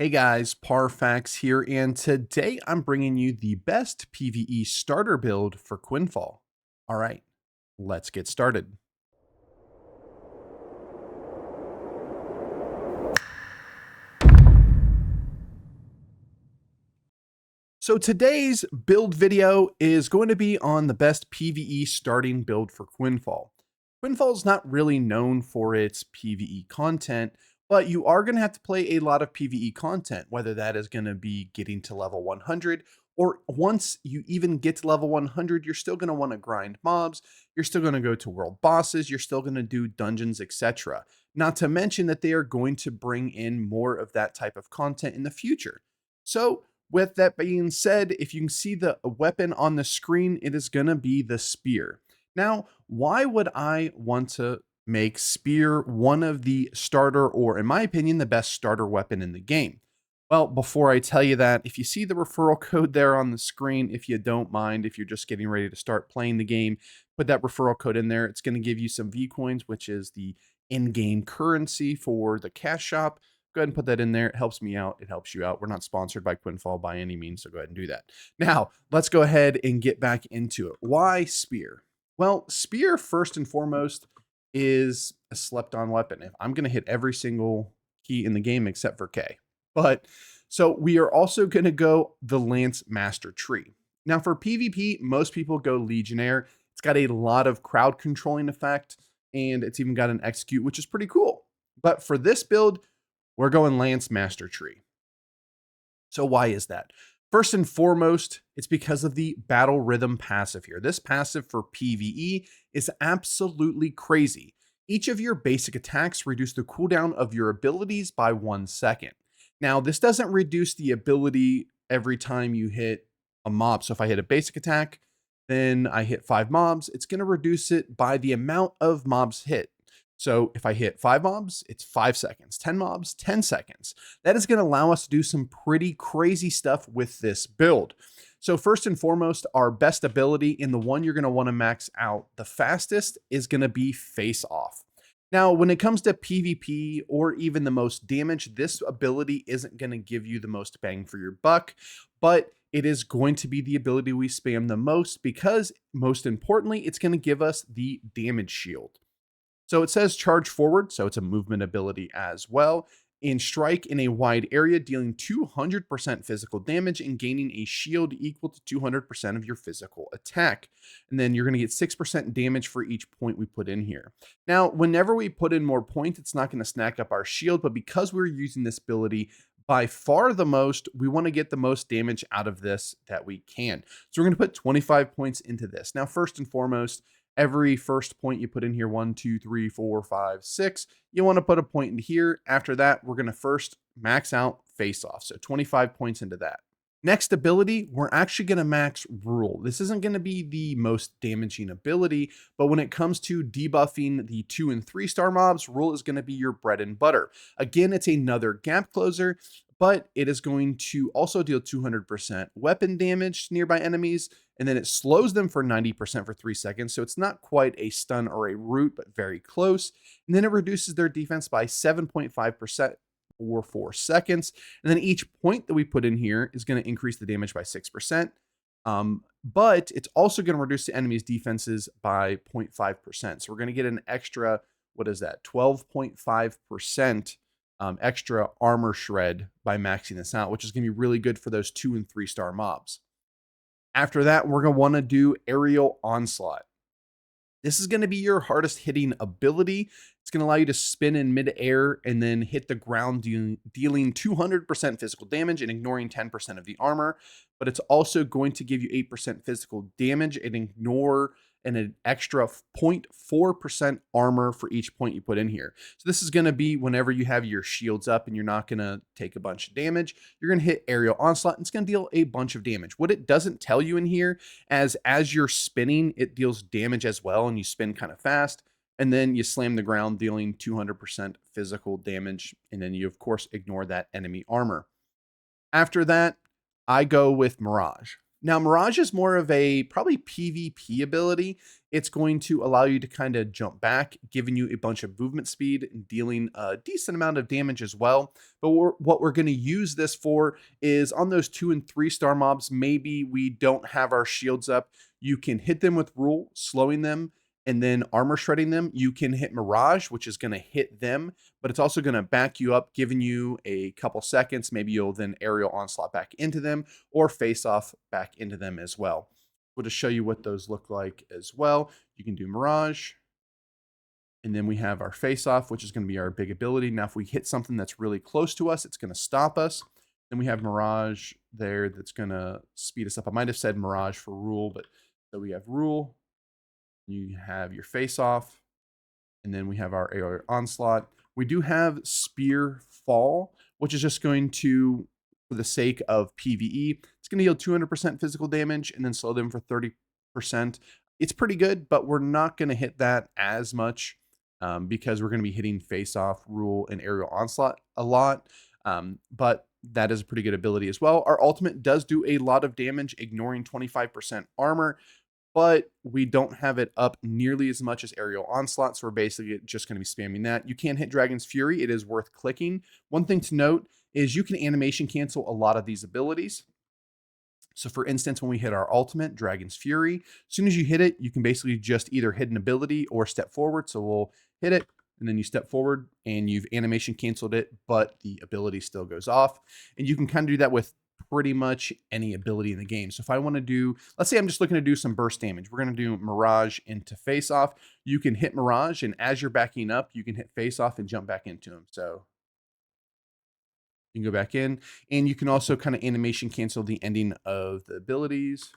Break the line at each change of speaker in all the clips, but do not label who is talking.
Hey guys, Parfax here, and today I'm bringing you the best PvE starter build for Quinfall. All right, let's get started. So today's build video is going to be on the best PvE starting build for Quinfall. Quinfall is not really known for its PvE content, but you are going to have to play a lot of PvE content, whether that is going to be getting to level 100, or once you even get to level 100, you're still going to want to grind mobs, you're still going to go to world bosses, you're still going to do dungeons, etc. Not to mention that they are going to bring in more of that type of content in the future. So with that being said, if you can see the weapon on the screen, it is going to be the spear. Now, why would I want to make spear one of the starter, or in my opinion, the best starter weapon in the game? Well, before I tell you that, if you see the referral code there on the screen, if you don't mind, if you're just getting ready to start playing the game, put that referral code in there. It's going to give you some V coins, which is the in-game currency for the cash shop. Go ahead and put that in there. It helps me out. It helps you out. We're not sponsored by Quinfall by any means, so go ahead and do that. Now, let's go ahead and get back into it. Why spear? Well, spear, first and foremost, is a slept-on weapon. I'm going to hit every single key in the game except for K. But so we are also going to go the Lance Master tree. Now, for PvP, most people go Legionnaire. It's got a lot of crowd controlling effect, and it's even got an execute, which is pretty cool. But for this build, we're going Lance Master Tree. So why is that? First and foremost, it's because of the battle rhythm passive here. This passive for PvE is absolutely crazy. Each of your basic attacks reduce the cooldown of your abilities by 1 second. Now, this doesn't reduce the ability every time you hit a mob. So if I hit a basic attack, then I hit 5 mobs, it's going to reduce it by the amount of mobs hit. So if I hit 5 mobs, it's 5 seconds, 10 mobs, 10 seconds. That is going to allow us to do some pretty crazy stuff with this build. So first and foremost, our best ability, and the one you're going to want to max out the fastest, is going to be Face Off. Now, when it comes to PvP or even the most damage, this ability isn't going to give you the most bang for your buck, but it is going to be the ability we spam the most because, most importantly, it's going to give us the damage shield. So it says charge forward, so it's a movement ability as well, and strike in a wide area, dealing 200% physical damage and gaining a shield equal to 200% of your physical attack. And then you're going to get 6% damage for each point we put in here. Now, whenever we put in more points, it's not going to snack up our shield, but because we're using this ability by far the most, we want to get the most damage out of this that we can. So we're going to put 25 points into this. Now, first and foremost, every first point you put in here, 1, 2, 3, 4, 5, 6, you want to put a point in here. After that, we're going to first max out Face Off. So 25 points into that. Next ability, we're actually going to max Rule. This isn't going to be the most damaging ability, but when it comes to debuffing the 2 and 3 star mobs, Rule is going to be your bread and butter. Again, it's another gap closer, but it is going to also deal 200% weapon damage to nearby enemies, and then it slows them for 90% for 3 seconds. So it's not quite a stun or a root, but very close. And then it reduces their defense by 7.5% for 4 seconds. And then each point that we put in here is going to increase the damage by 6%. But it's also going to reduce the enemy's defenses by 0.5%. So we're going to get an extra, what is that, 12.5% extra armor shred by maxing this out, which is going to be really good for those 2 and 3 star mobs. After that, we're going to want to do Aerial Onslaught. This is going to be your hardest hitting ability. It's going to allow you to spin in midair and then hit the ground, dealing 200% physical damage and ignoring 10% of the armor. But it's also going to give you 8% physical damage and ignore an extra 0.4% armor for each point you put in here. So this is going to be whenever you have your shields up and you're not going to take a bunch of damage, you're going to hit Aerial Onslaught and it's going to deal a bunch of damage. What it doesn't tell you in here, as you're spinning, it deals damage as well, and you spin kind of fast, and then you slam the ground, dealing 200% physical damage, and then you, of course, ignore that enemy armor. After that, I go with Mirage. Now, Mirage is more of a probably PvP ability. it's going to allow you to kind of jump back, giving you a bunch of movement speed and dealing a decent amount of damage as well. But what we're going to use this for is on those 2 and 3 star mobs, maybe we don't have our shields up. You can hit them with Rule, slowing them, and then armor shredding them. You can hit Mirage, which is going to hit them, but it's also going to back you up, giving you a couple seconds. Maybe you'll then aerial onslaught back into them or face off back into them as well. We'll just show you what those look like as well. You can do Mirage, and then we have our face off, which is going to be our big ability. Now, if we hit something that's really close to us, it's going to stop us. Then we have Mirage there that's going to speed us up. I might have said Mirage for Rule, but so we have Rule. You have your face off, and then we have our aerial onslaught. We do have Spear Fall, which is just going to, for the sake of PVE, it's going to deal 200% physical damage and then slow them for 30%. It's pretty good, but we're not going to hit that as much because we're going to be hitting face off, Rule, and aerial onslaught a lot. But that is a pretty good ability as well. Our ultimate does do a lot of damage, ignoring 25% armor, but we don't have it up nearly as much as aerial onslaught, so we're basically just going to be spamming that. You can hit Dragon's Fury. It is worth clicking. One thing to note is you can animation cancel a lot of these abilities. So for instance, when we hit our ultimate, Dragon's Fury, as soon as you hit it, you can basically just either hit an ability or step forward. So we'll hit it, and then you step forward, and you've animation canceled it, but the ability still goes off. And you can kind of do that with pretty much any ability in the game. So if I want to do, let's say I'm just looking to do some burst damage, we're going to do Mirage into face off. You can hit Mirage, and as you're backing up, you can hit face off and jump back into him. So you can go back in, and you can also kind of animation cancel the ending of the abilities.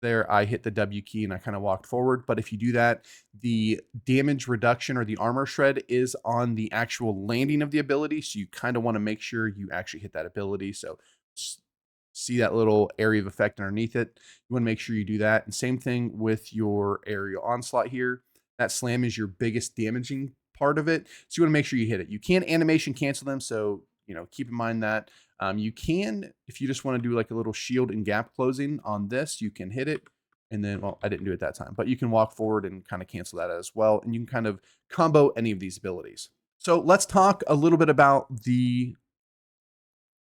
There, I hit the W key and I kind of walked forward. But if you do that, the damage reduction or the armor shred is on the actual landing of the ability. So you kind of want to make sure you actually hit that ability. So see that little area of effect underneath it. You want to make sure you do that. And same thing with your aerial onslaught here. That slam is your biggest damaging part of it. So you want to make sure you hit it. You can animation cancel them. So, keep in mind that you can, if you just want to do like a little shield and gap closing on this, you can hit it. And then, well, I didn't do it that time, but you can walk forward and kind of cancel that as well. And you can kind of combo any of these abilities. So let's talk a little bit about the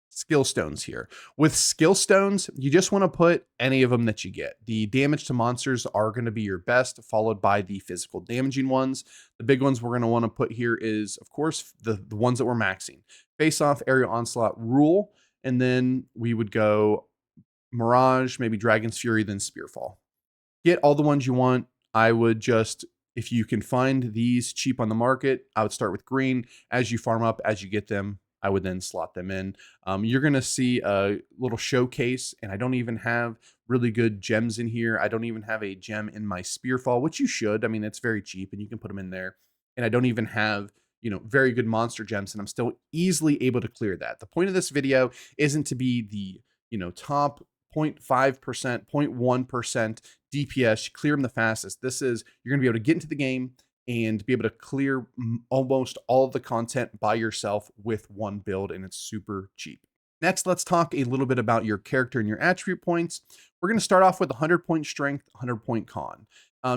skill stones here. With skill stones, you just want to put any of them that you get. The damage to monsters are going to be your best, followed by the physical damaging ones. The big ones we're going to want to put here is, of course, the ones that we're maxing. Face off, aerial onslaught, Rule, and then we would go Mirage, maybe Dragon's Fury, then Spearfall. Get all the ones you want. I would just, if you can find these cheap on the market, I would start with green. As you farm up, as you get them, I would then slot them in. You're going to see a little showcase, and I don't even have really good gems in here. I don't even have a gem in my Spearfall, which you should. I mean, it's very cheap, and you can put them in there. And I don't even have, very good monster gems, and I'm still easily able to clear that. The point of this video isn't to be the, top 0.5%, 0.1% DPS, clear them the fastest. This is, you're going to be able to get into the game and be able to clear almost all of the content by yourself with one build, and it's super cheap. Next, let's talk a little bit about your character and your attribute points. We're going to start off with 100-point strength, 100-point con.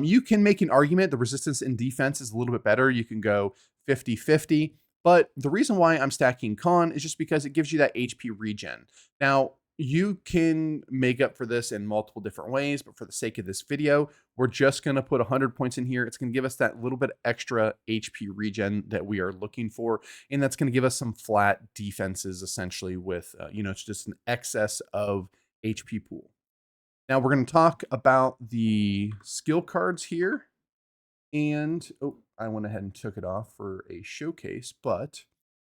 You can make an argument the resistance and defense is a little bit better. You can go 50-50, but the reason why I'm stacking con is just because it gives you that HP regen. Now, you can make up for this in multiple different ways, but for the sake of this video, we're just going to put 100 points in here. It's going to give us that little bit extra HP regen that we are looking for, and that's going to give us some flat defenses essentially with, it's just an excess of HP pool. Now we're going to talk about the skill cards here, and I went ahead and took it off for a showcase, but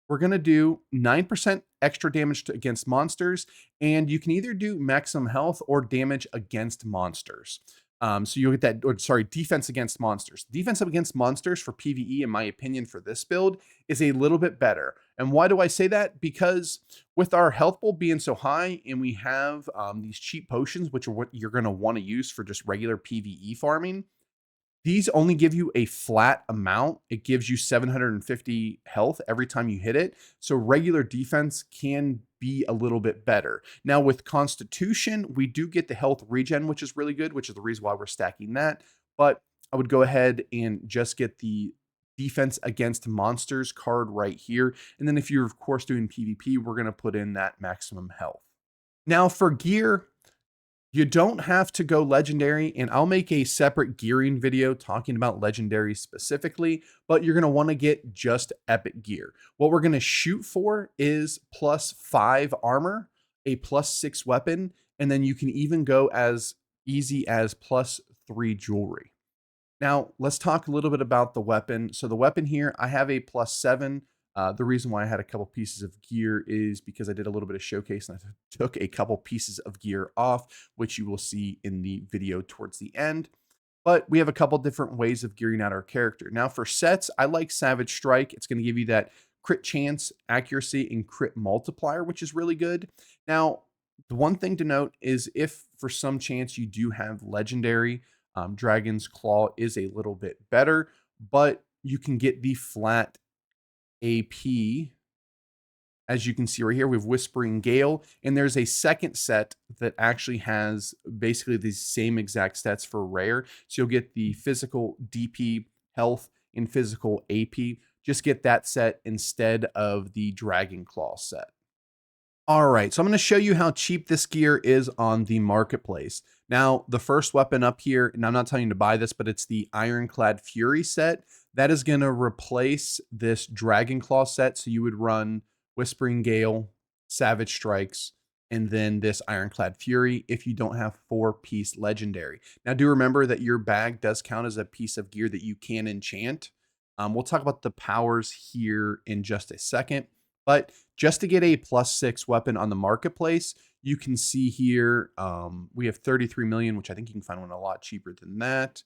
we're going to do 9% extra damage against monsters, and you can either do maximum health or damage against monsters. So you'll get that, defense against monsters. Defense against monsters for PvE, in my opinion, for this build is a little bit better. And why do I say that? Because with our health pool being so high, and we have these cheap potions, which are what you're going to want to use for just regular PvE farming, these only give you a flat amount. It gives you 750 health every time you hit it. So regular defense can be a little bit better. Now with Constitution, we do get the health regen, which is really good, which is the reason why we're stacking that. but I would go ahead and just get the defense against monsters card right here. And then if you're of course doing PvP, we're going to put in that maximum health. Now for gear, you don't have to go legendary, and I'll make a separate gearing video talking about legendary specifically, but you're going to want to get just epic gear. What we're going to shoot for is +5 armor, a +6 weapon, and then you can even go as easy as +3 jewelry. Now, let's talk a little bit about the weapon. So the weapon here, I have a +7. The reason why I had a couple pieces of gear is because I did a little bit of showcase and I took a couple pieces of gear off, which you will see in the video towards the end. But we have a couple different ways of gearing out our character. Now for sets, I like Savage Strike. It's going to give you that crit chance, accuracy, and crit multiplier, which is really good. Now, the one thing to note is if for some chance you do have Legendary, Dragon's Claw is a little bit better, but you can get the flat AP. As you can see right here, we have Whispering Gale, and there's a second set that actually has basically the same exact stats for rare. So you'll get the physical DP, health, and physical AP. Just get that set instead of the Dragon Claw set. All right, so I'm going to show you how cheap this gear is on the marketplace. Now, the first weapon up here, and I'm not telling you to buy this, but it's the Ironclad Fury set. That is going to replace this Dragon Claw set. So you would run Whispering Gale, Savage Strikes, and then this Ironclad Fury if you don't have 4-piece Legendary. Now, do remember that your bag does count as a piece of gear that you can enchant. We'll talk about the powers here in just a second. But just to get a +6 weapon on the marketplace, you can see here we have 33 million, which I think you can find one a lot cheaper than that.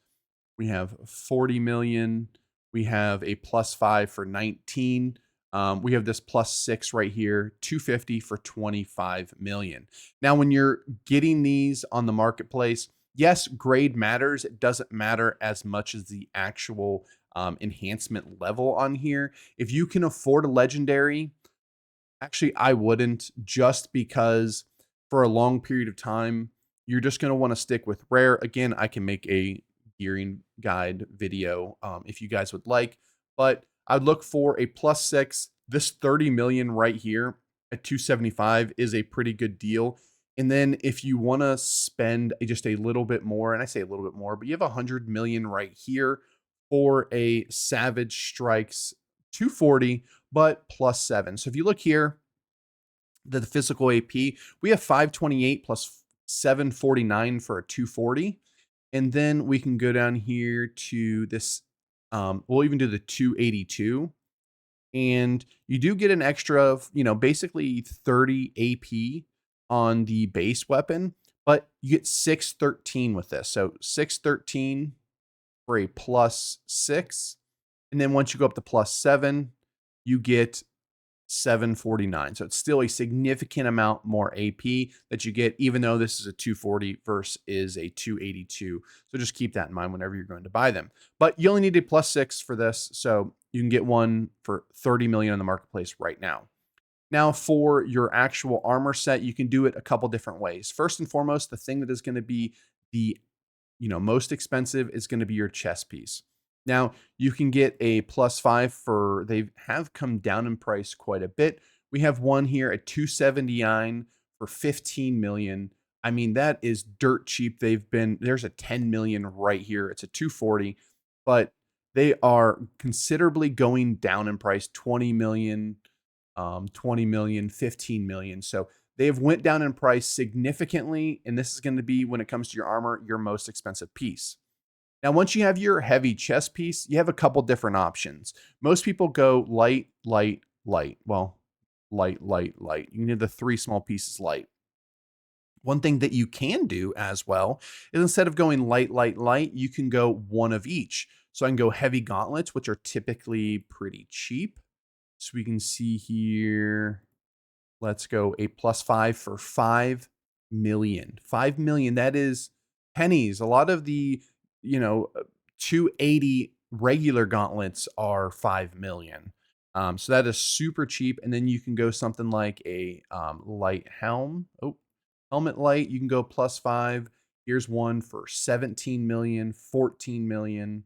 We have 40 million. We have a +5 for 19. We have this +6 right here, 250 for 25 million. Now, when you're getting these on the marketplace, yes, grade matters. It doesn't matter as much as the actual enhancement level on here. If you can afford a legendary, actually, I wouldn't, just because for a long period of time, you're just going to want to stick with rare. Again, I can make a gearing guide video if you guys would like, but I'd look for a +6. This 30 million right here at 275 is a pretty good deal. And then if you want to spend just a little bit more, and I say a little bit more, but you have 100 million right here for a Savage Strikes 240, but +7. So if you look here, the physical AP, we have 528 plus 749 for a 240. And then we can go down here to this, we'll even do the 282. And you do get an extra of, basically 30 AP on the base weapon, but you get 613 with this. So 613 for a +6. And then once you go up to +7, you get 749. So it's still a significant amount more AP that you get, even though this is a 240 versus a 282. So just keep that in mind whenever you're going to buy them. But you only need a +6 for this. So you can get one for 30 million on the marketplace right now. Now for your actual armor set, you can do it a couple different ways. First and foremost, the thing that is going to be the most expensive is going to be your chest piece. Now, you can get a +5 for, they have come down in price quite a bit. We have one here at 279 for 15 million. I mean, that is dirt cheap. There's a 10 million right here. It's a 240, but they are considerably going down in price, 20 million, 20 million, 15 million. So they have went down in price significantly, and this is going to be, when it comes to your armor, your most expensive piece. Now, once you have your heavy chest piece, you have a couple different options. Most people go light, light, light. Well, light, light, light. You need the 3 small pieces light. One thing that you can do as well is, instead of going light, light, light, you can go one of each. So I can go heavy gauntlets, which are typically pretty cheap. So we can see here, let's go a +5 for 5 million. 5 million, that is pennies. A lot of the 280 regular gauntlets are 5 million. So that is super cheap. And then you can go something like a light helmet light. You can go +5. Here's one for 17 million, 14 million.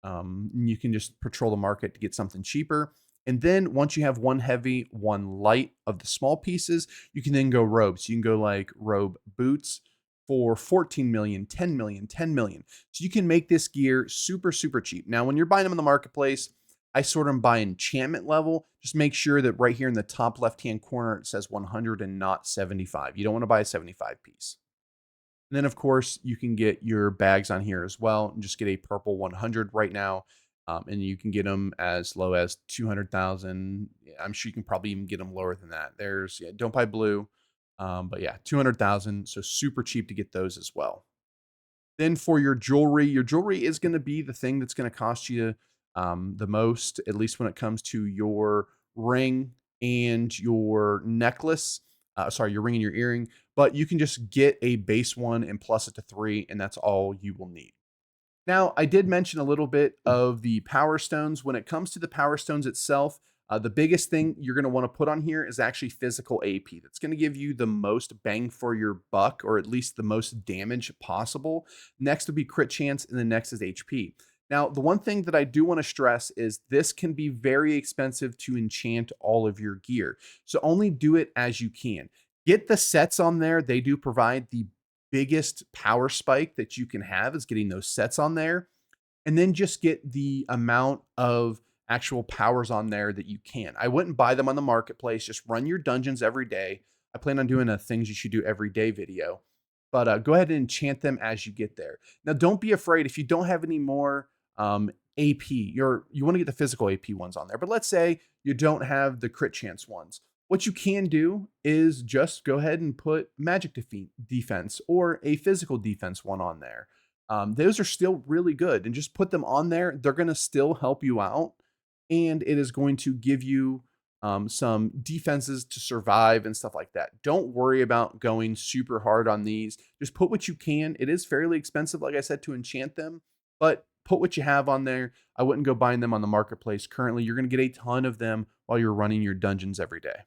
You can just patrol the market to get something cheaper. And then once you have one heavy, one light of the small pieces, you can then go robes. You can go like robe boots for 14 million, 10 million, 10 million. So you can make this gear super, super cheap. Now, when you're buying them in the marketplace, I sort them by enchantment level. Just make sure that right here in the top left-hand corner, it says 100 and not 75. You don't want to buy a 75 piece. And then, of course, you can get your bags on here as well and just get a purple 100 right now. And you can get them as low as 200,000. I'm sure you can probably even get them lower than that. Don't buy blue. But yeah, 200,000. So super cheap to get those as well. Then for your jewelry is going to be the thing that's going to cost you the most, at least when it comes to your ring and your necklace. Sorry, your ring and your earring. But you can just get a base one and plus it to 3, and that's all you will need. Now, I did mention a little bit of the power stones. When it comes to the power stones itself, the biggest thing you're going to want to put on here is actually physical AP. That's going to give you the most bang for your buck, or at least the most damage possible. Next would be crit chance, and the next is HP. Now, the one thing that I do want to stress is this can be very expensive to enchant all of your gear. So only do it as you can. Get the sets on there. They do provide the biggest power spike that you can have is getting those sets on there. And then just get the amount of actual powers on there that you can. I wouldn't buy them on the marketplace. Just run your dungeons every day. I plan on doing a things you should do every day video. But go ahead and enchant them as you get there. Now, don't be afraid if you don't have any more AP. You want to get the physical AP ones on there. But let's say you don't have the crit chance ones. What you can do is just go ahead and put magic defense or a physical defense one on there. Those are still really good, and just put them on there. They're going to still help you out, and it is going to give you some defenses to survive and stuff like that. Don't worry about going super hard on these. Just put what you can. It is fairly expensive, like I said, to enchant them, but put what you have on there. I wouldn't go buying them on the marketplace. Currently, you're going to get a ton of them while you're running your dungeons every day.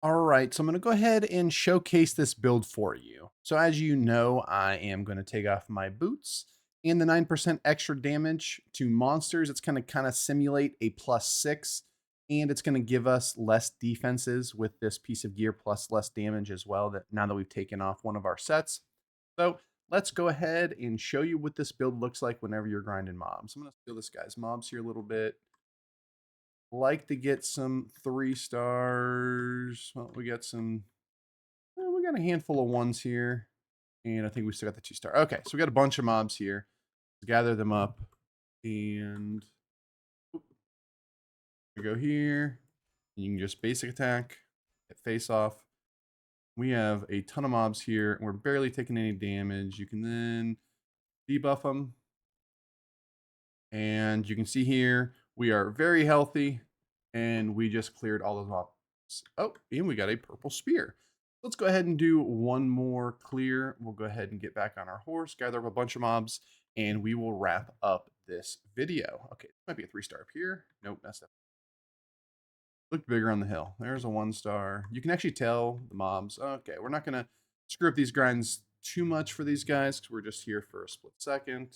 All right, so I'm going to go ahead and showcase this build for you. So as you know, I am going to take off my boots and the 9% extra damage to monsters. It's going to kind of simulate a +6, and it's going to give us less defenses with this piece of gear plus less damage as well, that now that we've taken off one of our sets. So let's go ahead and show you what this build looks like whenever you're grinding mobs. I'm going to steal this guy's mobs here a little bit. Like to get some 3 stars. Well, we got a handful of ones here, and I think we still got the 2 star. Okay, so we got a bunch of mobs here. Let's gather them up, and we go here. You can just basic attack, hit face off. We have a ton of mobs here, and we're barely taking any damage. You can then debuff them, and you can see here we are very healthy, and we just cleared all those mobs. Oh, and we got a purple spear. Let's go ahead and do one more clear. We'll go ahead and get back on our horse, gather up a bunch of mobs, and we will wrap up this video. Okay, this might be a 3 star up here. Nope, that's not. Look bigger on the hill. There's a 1 star. You can actually tell the mobs. Okay, we're not going to screw up these grinds too much for these guys because we're just here for a split second.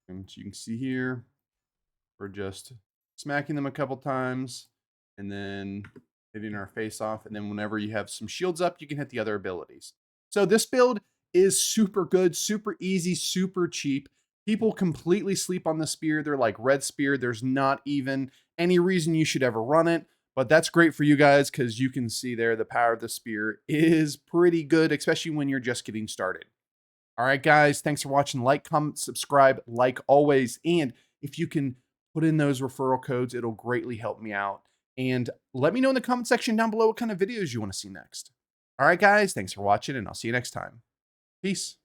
And you can see here, we're just smacking them a couple times and then hitting our face off. And then whenever you have some shields up, you can hit the other abilities. So this build is super good, super easy, super cheap. People completely sleep on the spear. They're like red spear. There's not even any reason you should ever run it. But that's great for you guys because you can see there the power of the spear is pretty good, especially when you're just getting started. All right, guys, thanks for watching. Like, comment, subscribe, like always. And if you can put in those referral codes, it'll greatly help me out. And let me know in the comment section down below what kind of videos you want to see next. All right, guys, thanks for watching, and I'll see you next time. Peace.